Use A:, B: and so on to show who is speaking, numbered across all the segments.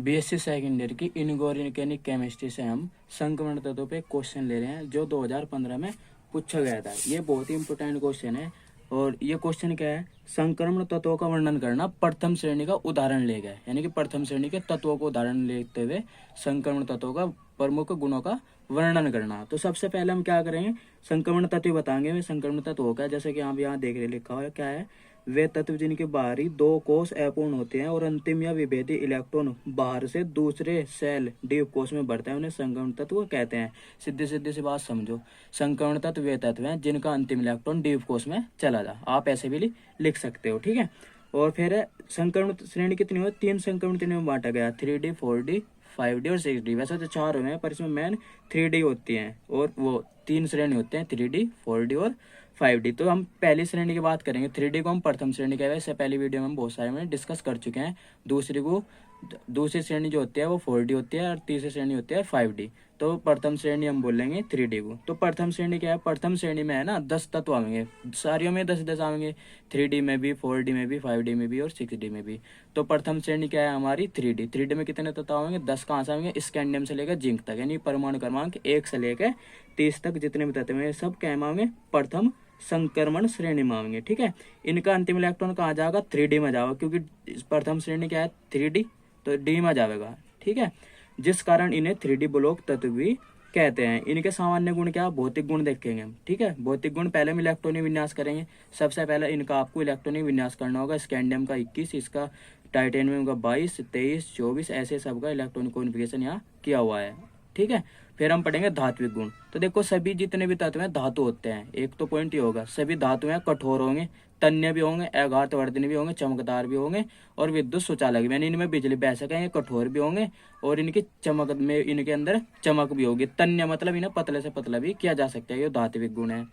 A: BSc second year की inorganic chemistry से हम संक्रमण तत्वों पे क्वेश्चन ले रहे हैं जो 2015 में पूछा गया था। ये बहुत ही इंपोर्टेंट क्वेश्चन है। और ये क्वेश्चन क्या है, संक्रमण तत्वों का वर्णन करना प्रथम श्रेणी का उदाहरण ले गए, यानी कि प्रथम श्रेणी के तत्वों को उदाहरण लेते हुए संक्रमण तत्वों का प्रमुख गुणों का वर्णन करना। तो सबसे पहले हम क्या करेंगे, संक्रमण तत्व बताएंगे। वे संक्रमण तत्व क्या है, जैसे कि आप यहाँ देख रहे लिखा हुआ है क्या है, वे तत्व जिनके बाहरी दो कोष अपूर्ण होते हैं और अंतिम या विभेदी इलेक्ट्रॉन बाहर से दूसरे सेल डी कोष में बढ़ते हैं, उन्हें संक्रमण तत्व कहते हैं। सीधी सीधी सी बात समझो, संक्रमण तत्व वे तत्व हैं जिनका अंतिम इलेक्ट्रॉन डी कोष में चला जा। आप ऐसे भी लिख सकते हो, ठीक है। और फिर संक्रमण श्रेणी कितनी हो, 3 संक्रमण श्रेणी में बांटा गया, 3D 4D 5D और 6D। वैसे तो 4 हुए हैं पर इसमें मेन 3D होती हैं और वो 3 श्रेणी होते हैं, 3D 4D और 5D। तो हम पहली श्रेणी की बात करेंगे। 3D को हम प्रथम श्रेणी कहते हैं, इससे पहली वीडियो में हम बहुत सारे में डिस्कस कर चुके हैं। दूसरी श्रेणी जो होती है वो 4D होती है और तीसरी श्रेणी होती है 5D। तो प्रथम श्रेणी हम बोलेंगे 3D को। तो प्रथम श्रेणी क्या है, प्रथम श्रेणी में है ना 10 तत्व आएंगे, सारियों में 10-10 आएंगे, 3D में भी, 4D में भी, 5D में भी और 6D में भी। तो प्रथम श्रेणी क्या है हमारी 3D। 3D में कितने तत्व आएंगे, 10 कहाँ से आएंगे, स्कैंडियम से लेकर जिंक तक, यानी परमाणु क्रमांक 1 से लेकर 30 तक जितने भी तत्व हैं सब क्या आएंगे, प्रथम संक्रमण श्रेणी में आएंगे, ठीक है। इनका अंतिम इलेक्ट्रॉन कहाँ जाएगा, 3D में जाएगा, क्योंकि प्रथम श्रेणी क्या है 3D, तो D में जाएगा, ठीक है। जिस कारण इन्हें 3D ब्लॉक तत्व भी कहते हैं। इनके सामान्य गुण क्या, भौतिक गुण देखेंगे हम, ठीक है। भौतिक गुण पहले हम इलेक्ट्रॉनिक विन्यास करेंगे। सबसे पहले इनका आपको इलेक्ट्रॉनिक विन्यास करना होगा। स्कैंडियम का 21, इसका टाइटेनियम का 22, 23, 24 ऐसे सबका इलेक्ट्रॉनिक कॉन्फ़िगरेशन यहाँ किया हुआ है, ठीक है। फिर हम पढ़ेंगे धात्विक गुण। तो देखो सभी जितने भी तत्व हैं धातु होते हैं, एक तो पॉइंट ये होगा, सभी धातुएं कठोर होंगे, तन्य भी होंगे, अघातवर्धनी भी होंगे, चमकदार भी होंगे और विद्युत सुचालक भी, यानी इनमें बिजली बह सकेंगे, कठोर भी होंगे और इनकी चमक में, इनके अंदर चमक भी होगी। तन्य मतलब इन्हें पतले से पतला भी किया जा सकता है, ये धात्विक गुण है।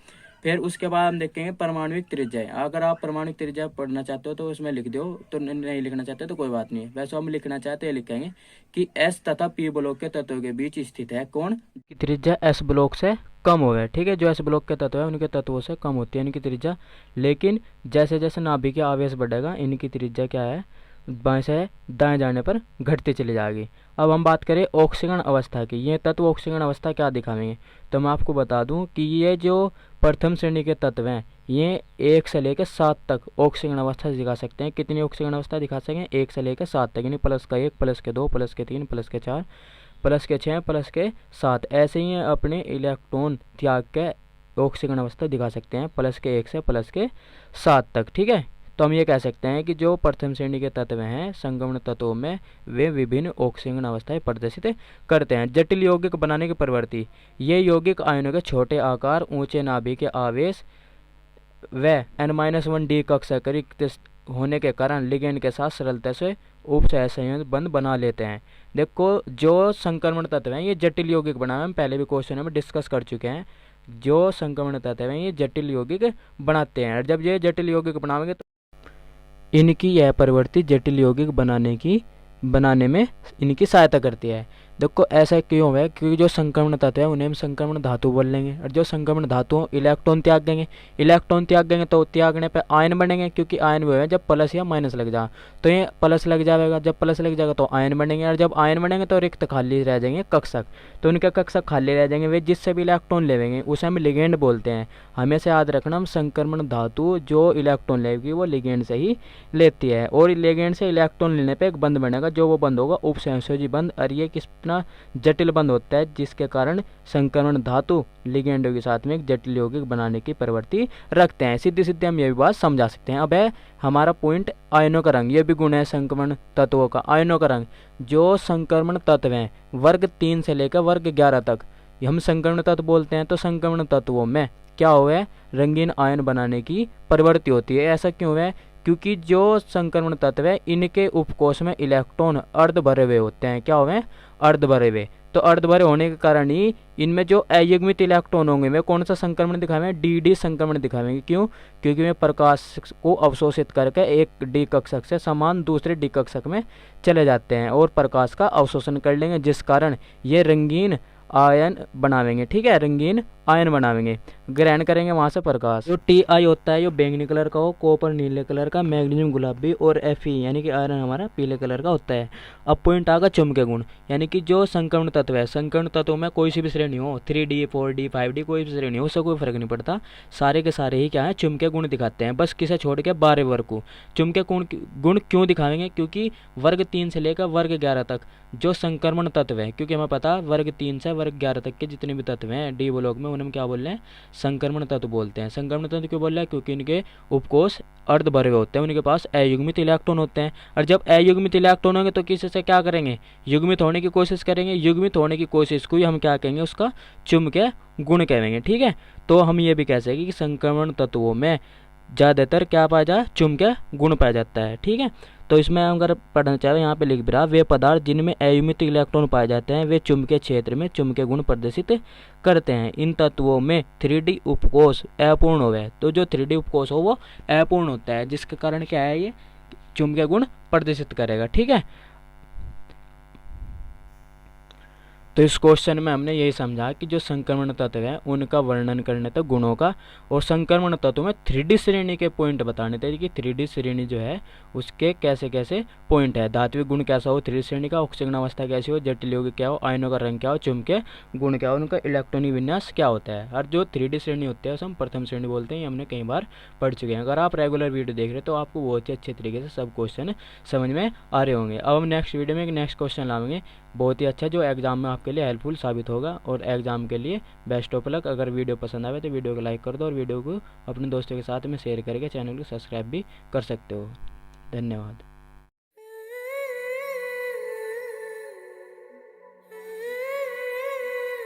A: फिर उसके बाद हम देखेंगे परमाणुविक त्रिज्या। अगर आप परमाणुविक त्रिज्या पढ़ना चाहते हो तो उसमें लिख दो, तो नहीं लिखना चाहते तो कोई बात नहीं है। वैसे हम लिखना चाहते हैं लिखेंगे कि S तथा P ब्लॉक के तत्वों के बीच स्थित है कौन, की त्रिज्या S ब्लॉक से कम हो गए, ठीक है। जो S ब्लॉक के तत्व है उनके तत्वों से कम होती है इनकी त्रिज्या, लेकिन जैसे जैसे नाभिक का आवेश बढ़ेगा इनकी त्रिज्या क्या है, बाएं से दाएं जाने पर घटती चली जाएगी। अब हम बात करें ऑक्सीकरण अवस्था की। ये तत्व ऑक्सीकरण अवस्था क्या दिखाएंगे, तो मैं आपको बता दूं कि ये जो प्रथम श्रेणी के तत्व हैं ये 1 से लेकर 7 तक ऑक्सीकरण अवस्था दिखा सकते हैं। कितनी ऑक्सीकरण अवस्था दिखा सकें, 1 से लेकर 7 तक, यानी +1, +2, +3, +4, +6, +7। ऐसे ही अपने इलेक्ट्रॉन त्याग के ऑक्सीकरण अवस्था दिखा सकते हैं +1 से +7 तक, ठीक है। तो हम ये कह सकते हैं कि जो प्रथम श्रेणी के तत्व हैं संक्रमण तत्वों में वे विभिन्न ऑक्सीकरण अवस्थाएं प्रदर्शित करते हैं। जटिल यौगिक बनाने की प्रवृत्ति। ये यौगिक आयनों के छोटे आकार, ऊंचे नाभिक के आवेश व N-1D कक्षा रिक्त होने के कारण लिगेंड के साथ सरलता से उपसहसंयोजक बंध बना लेते हैं। देखो जो संक्रमण तत्व हैं ये जटिल यौगिक बनाए, हम पहले भी क्वेश्चन में डिस्कस कर चुके हैं। जो संक्रमण तत्व हैं ये जटिल यौगिक बनाते हैं और जब ये जटिल यौगिक बनाएंगे तो इनकी यह प्रवृत्ति जटिल यौगिक बनाने में इनकी सहायता करती है। देखो ऐसा क्यों है, क्योंकि जो संक्रमण तत्व है उन्हें हम संक्रमण धातु बोल लेंगे और जो संक्रमण धातु इलेक्ट्रॉन त्याग देंगे तो त्यागने पे आयन बनेंगे, क्योंकि आयन वो है जब प्लस या माइनस लग जाए, तो ये प्लस लग जाएगा, जब प्लस लग जाएगा तो आयन बनेंगे और जब आयन बनेंगे तो रिक्त खाली रह जाएंगे कक्षक, तो उनके कक्षक खाली रह जाएंगे, वे जिससे भी इलेक्ट्रॉन लेंगे उसे हम लिगेंड बोलते हैं। हमेशा याद रखना, हम संक्रमण धातु जो इलेक्ट्रॉन लेगी वो लिगेंड से ही लेती है और लिगेंड से इलेक्ट्रॉन लेने पर एक बंध बनेगा, जो वो बंध होगा उपसंयोजी बंध, और ये कितना जटिल बंध होता है जिसके कारण संक्रमण धातु लिगेंडों के साथ में एक जटिल यौगिक बनाने की प्रवृत्ति रखते हैं। सीधे सीधे हम ये भी बात समझा सकते हैं। अब है हमारा पॉइंट आयनों का रंग। ये भी गुण है संक्रमण तत्वों का, आयनों का रंग। जो संक्रमण तत्व हैं वर्ग 3 से लेकर वर्ग 11 तक हम संक्रमण तत्व बोलते हैं। तो संक्रमण तत्वों में क्या हुआ है, रंगीन आयन बनाने की प्रवृत्ति होती है। ऐसा क्यों है, क्योंकि जो संक्रमण तत्व है इनके उपकोष में इलेक्ट्रॉन अर्ध भरे हुए होते हैं। क्या हुए, अर्ध भरे हुए। तो अर्ध भरे होने के कारण ही इनमें जो अयुग्मित इलेक्ट्रॉन होंगे वे कौन सा संक्रमण दिखाएंगे, DD संक्रमण दिखाएंगे। क्यों, क्योंकि वे प्रकाश को अवशोषित करके एक D कक्षक से समान दूसरे D कक्षक में चले जाते हैं और प्रकाश का अवशोषण कर लेंगे, जिस कारण ये रंगीन आयन बनावेंगे, ठीक है, रंगीन आयन बनावेंगे, ग्रहण करेंगे वहाँ से प्रकाश। जो Ti होता है जो बैंगनी कलर का हो, कॉपर नीले कलर का, मैग्नीशियम गुलाबी और Fe यानी कि आयरन हमारा पीले कलर का होता है। अब पॉइंट आगा चुंबकीय गुण, यानी कि जो संक्रमण तत्व है, संक्रमण तत्वों में कोई सी भी श्रेणी हो, 3D 4D 5D कोई भी श्रेणी हो, उससे कोई फर्क नहीं पड़ता, सारे के सारे ही क्या है, चुंबकीय गुण दिखाते हैं, बस किसे छोड़ के 12 वर्ग को। चुंबकीय गुण क्यों दिखाएंगे, क्योंकि वर्ग 3 से लेकर वर्ग 11 तक जो संक्रमण तत्व है, क्योंकि हमें पता है वर्ग 3 से वर्ग 11 तक के जितने भी तत्व हैं डी ब्लॉक में, उन्हें क्या बोल रहे हैं, संक्रमण तत्व बोलते हैं। संक्रमण तत्व क्यों बोल रहे हैं, क्योंकि इनके उपकोष अर्ध भरे हुए होते हैं, उनके पास अयुग्मित इलेक्ट्रॉन होते हैं, और जब अयुग्मित इलेक्ट्रॉन होंगे तो किसी से क्या करेंगे, युग्मित होने की कोशिश करेंगे, युग्मित होने की कोशिश को ही हम क्या कहेंगे, उसका चुंबकीय गुण कहेंगे, ठीक है। तो हम ये भी कह सकेंगे कि संक्रमण तत्वों में ज़्यादातर क्या पाया जाए, चुंबकीय गुण पाया जाता है, ठीक है। तो इसमें हम अगर पढ़ना चाहें, यहाँ पे लिख भी रहा, वे पदार्थ जिनमें अयुग्मित इलेक्ट्रॉन पाए जाते हैं वे चुंबकीय क्षेत्र में चुंबकीय गुण प्रदर्शित करते हैं। इन तत्वों में 3D उपकोष अपूर्ण होवे, तो जो 3D उपकोष हो वो अपूर्ण होता है, जिसके कारण क्या है, ये चुंबकीय गुण प्रदर्शित करेगा, ठीक है। तो इस क्वेश्चन में हमने यही समझा कि जो संक्रमण तत्व है उनका वर्णन करने तक गुणों का, और संक्रमण तत्व में 3D श्रेणी के पॉइंट बताने थे कि 3D श्रेणी जो है उसके कैसे कैसे पॉइंट है, धात्विक गुण कैसा हो 3D श्रेणी का, ऑक्सीजन अवस्था कैसी हो, जटिल यौगिक क्या हो, आयनों का रंग क्या हो, चुंबकीय गुण क्या हो, उनका इलेक्ट्रॉनिक विन्यास क्या होता है। और जो 3D श्रेणी होती है उसे हम प्रथम श्रेणी बोलते हैं, ये हमने कई बार पढ़ चुके हैं। अगर आप रेगुलर वीडियो देख रहे हैं तो आपको बहुत ही अच्छे तरीके से सब क्वेश्चन समझ में आ रहे होंगे। अब हम नेक्स्ट वीडियो में एक नेक्स्ट क्वेश्चन लाएंगे बहुत ही अच्छा, जो एग्जाम में आपके लिए हेल्पफुल साबित होगा, और एग्जाम के लिए बेस्ट ऑफ लक। अगर वीडियो पसंद आवे तो वीडियो को लाइक कर दो, और वीडियो को अपने दोस्तों के साथ में शेयर करके चैनल को सब्सक्राइब भी कर सकते हो। धन्यवाद।